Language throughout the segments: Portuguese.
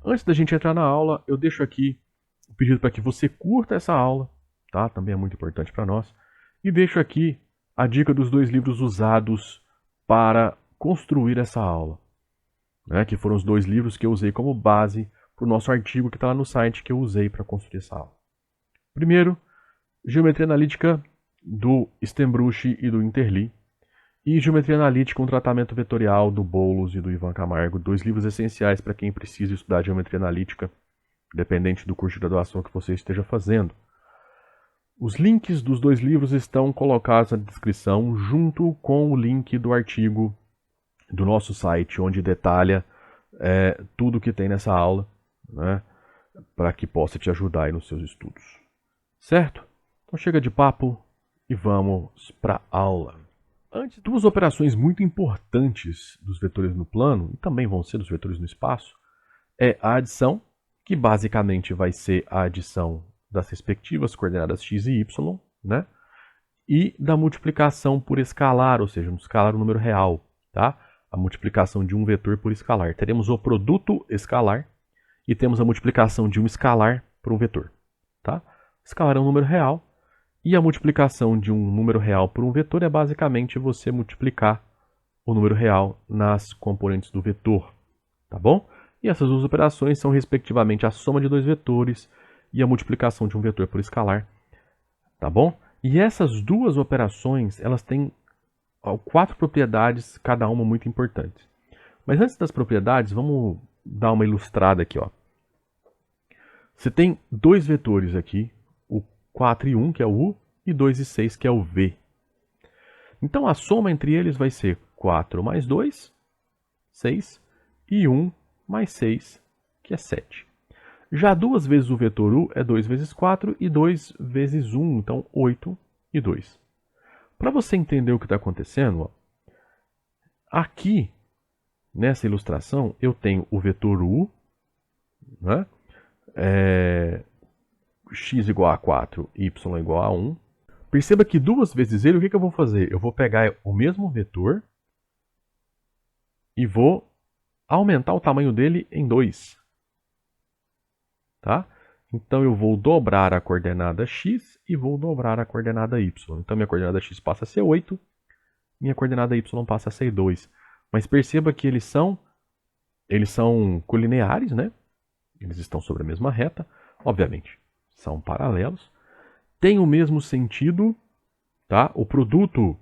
Antes da gente entrar na aula, eu deixo aqui o pedido para que você curta essa aula, tá? Também é muito importante para nós. E deixo aqui a dica dos 2 livros usados para construir essa aula, né? Que foram os 2 livros que eu usei como base para o nosso artigo que está lá no site que eu usei para construir essa aula. Primeiro, Geometria Analítica do Stembruch e do Interli. E Geometria Analítica, um tratamento vetorial do Boulos e do Ivan Camargo. 2 livros essenciais para quem precisa estudar Geometria Analítica, dependente do curso de graduação que você esteja fazendo. Os links dos 2 livros estão colocados na descrição, junto com o link do artigo do nosso site, onde detalha tudo que tem nessa aula, né, para que possa te ajudar aí nos seus estudos. Certo? Então chega de papo e vamos para a aula. Antes, 2 operações muito importantes dos vetores no plano, e também vão ser dos vetores no espaço, é a adição, que basicamente vai ser a adição das respectivas coordenadas x e y, né? E da multiplicação por escalar, ou seja, no escalar o número real, tá? A multiplicação de um vetor por escalar. Teremos o produto escalar e temos a multiplicação de um escalar por um vetor, tá? Escalar é um número real. E a multiplicação de um número real por um vetor é basicamente você multiplicar o número real nas componentes do vetor, tá bom? E essas 2 operações são respectivamente a soma de 2 vetores e a multiplicação de um vetor por escalar, tá bom? E essas 2 operações, elas têm 4 propriedades, cada uma muito importantes. Mas antes das propriedades, vamos dar uma ilustrada aqui, ó. Você tem 2 vetores aqui, 4 e 1, que é o U, e 2 e 6, que é o V. Então a soma entre eles vai ser 4 mais 2, 6, e 1 mais 6, que é 7. Já 2 vezes o vetor U é 2 vezes 4 e 2 vezes 1, então 8 e 2. Para você entender o que está acontecendo, ó, aqui, nessa ilustração, eu tenho o vetor U, né? X igual a 4, y igual a 1. Perceba que 2 vezes ele, o que eu vou fazer? Eu vou pegar o mesmo vetor e vou aumentar o tamanho dele em 2. Tá? Então eu vou dobrar a coordenada x e vou dobrar a coordenada y. Então minha coordenada x passa a ser 8, minha coordenada y passa a ser 2. Mas perceba que eles são colineares, né? Eles estão sobre a mesma reta, obviamente. São paralelos, tem o mesmo sentido, tá? O produto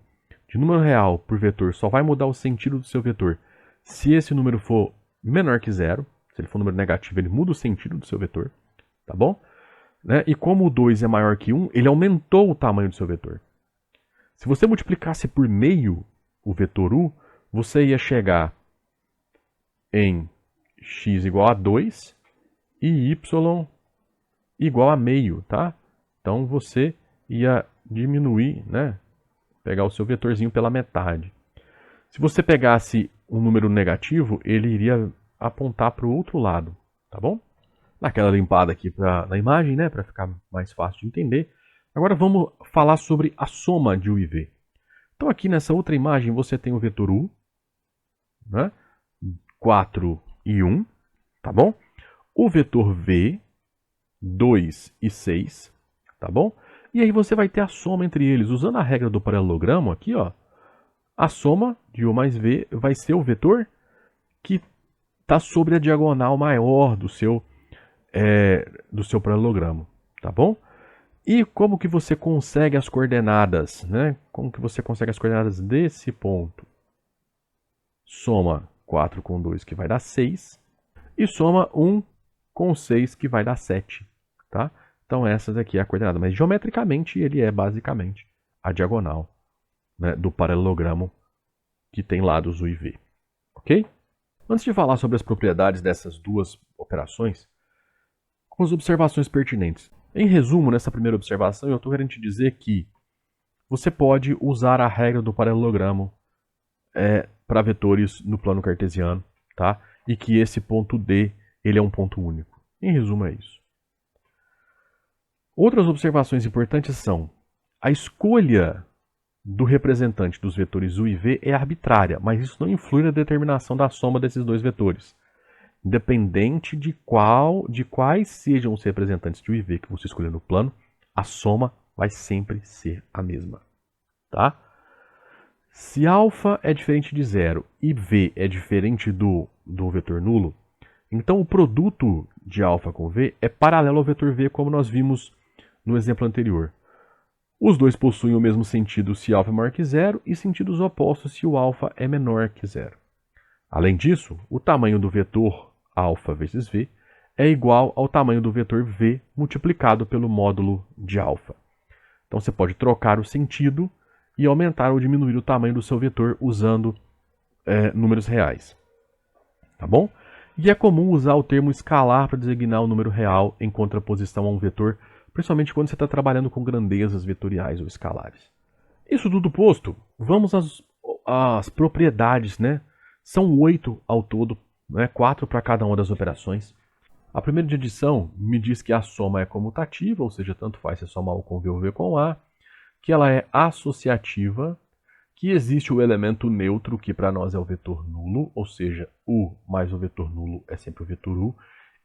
de número real por vetor só vai mudar o sentido do seu vetor se esse número for menor que 0. Se ele for um número negativo, ele muda o sentido do seu vetor, tá bom? Né? E como o 2 é maior que 1, ele aumentou o tamanho do seu vetor. Se você multiplicasse por meio o vetor U, você ia chegar em x igual a 2 e y igual a meio, tá? Então você ia diminuir, né? Pegar o seu vetorzinho pela metade. Se você pegasse um número negativo, ele iria apontar para o outro lado, tá bom? Naquela limpada aqui na imagem, né? Para ficar mais fácil de entender. Agora vamos falar sobre a soma de U e V. Então aqui nessa outra imagem você tem o vetor U, né? 4 e 1, tá bom? O vetor V, 2 e 6, tá bom? E aí você vai ter a soma entre eles. Usando a regra do paralelogramo aqui, ó, a soma de U mais V vai ser o vetor que está sobre a diagonal maior do seu paralelogramo, tá bom? E como que você consegue as coordenadas, né? Como que você consegue as coordenadas desse ponto? Soma 4 com 2, que vai dar 6, e soma 1 com 6, que vai dar 7. Tá? Então essa daqui é a coordenada, mas geometricamente ele é basicamente a diagonal, né, do paralelogramo que tem lados U e V. Ok? Antes de falar sobre as propriedades dessas 2 operações, algumas observações pertinentes. Em resumo, nessa primeira observação, eu estou querendo te dizer que você pode usar a regra do paralelogramo para vetores no plano cartesiano, tá? E que esse ponto D ele é um ponto único. Em resumo, é isso. Outras observações importantes são: a escolha do representante dos vetores U e V é arbitrária, mas isso não influi na determinação da soma desses 2 vetores. Independente de quais sejam os representantes de U e V que você escolher no plano, a soma vai sempre ser a mesma, tá? Se alfa é diferente de zero e V é diferente do vetor nulo, então o produto de alfa com V é paralelo ao vetor V, como nós vimos no exemplo anterior. Os dois possuem o mesmo sentido se alfa é maior que zero e sentidos opostos se o alfa é menor que zero. Além disso, o tamanho do vetor alfa vezes V é igual ao tamanho do vetor V multiplicado pelo módulo de alfa. Então você pode trocar o sentido e aumentar ou diminuir o tamanho do seu vetor usando números reais. Tá bom? E é comum usar o termo escalar para designar o número real em contraposição a um vetor, principalmente quando você está trabalhando com grandezas vetoriais ou escalares. Isso tudo posto, vamos às propriedades, né? São 8 ao todo, né? 4 para cada uma das operações. A primeira de adição me diz que a soma é comutativa, ou seja, tanto faz se somar o com V ou V com A, que ela é associativa, que existe o elemento neutro, que para nós é o vetor nulo, ou seja, U mais o vetor nulo é sempre o vetor U,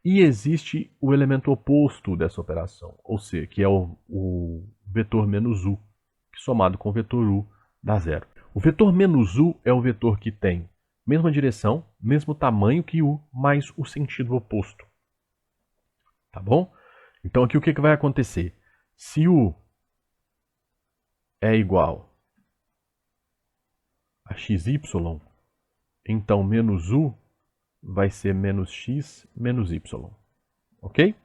e existe o elemento oposto dessa operação, ou seja, que é o vetor menos U, que somado com o vetor U dá zero. O vetor menos U é o vetor que tem mesma direção, mesmo tamanho que U, mais o sentido oposto. Tá bom? Então aqui o que vai acontecer? Se U é igual a xy, então menos U vai ser menos x menos y. Ok?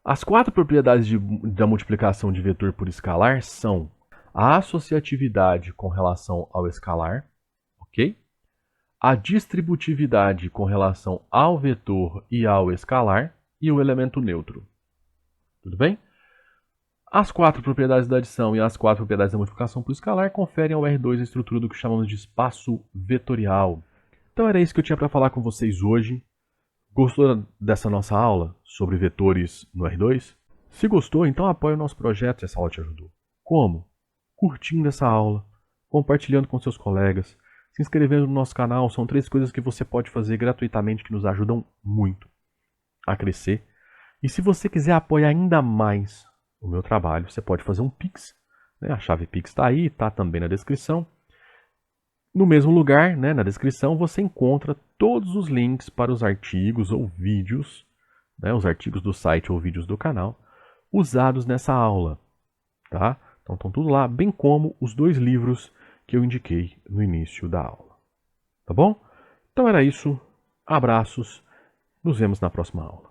As 4 propriedades da multiplicação de vetor por escalar são a associatividade com relação ao escalar, ok? A distributividade com relação ao vetor e ao escalar e o elemento neutro. Tudo bem? As 4 propriedades da adição e as 4 propriedades da multiplicação por escalar conferem ao R2 a estrutura do que chamamos de espaço vetorial. Então era isso que eu tinha para falar com vocês hoje. Gostou dessa nossa aula sobre vetores no R2? Se gostou, então apoie o nosso projeto se essa aula te ajudou. Como? Curtindo essa aula, compartilhando com seus colegas, se inscrevendo no nosso canal. São 3 coisas que você pode fazer gratuitamente que nos ajudam muito a crescer. E se você quiser apoiar ainda mais o meu trabalho, você pode fazer um Pix. Né? A chave Pix está aí, está também na descrição. No mesmo lugar, né, na descrição, você encontra todos os links para os artigos ou vídeos, né, os artigos do site ou vídeos do canal, usados nessa aula. Tá? Então estão tudo lá, bem como os 2 livros que eu indiquei no início da aula. Tá bom? Então era isso. Abraços. Nos vemos na próxima aula.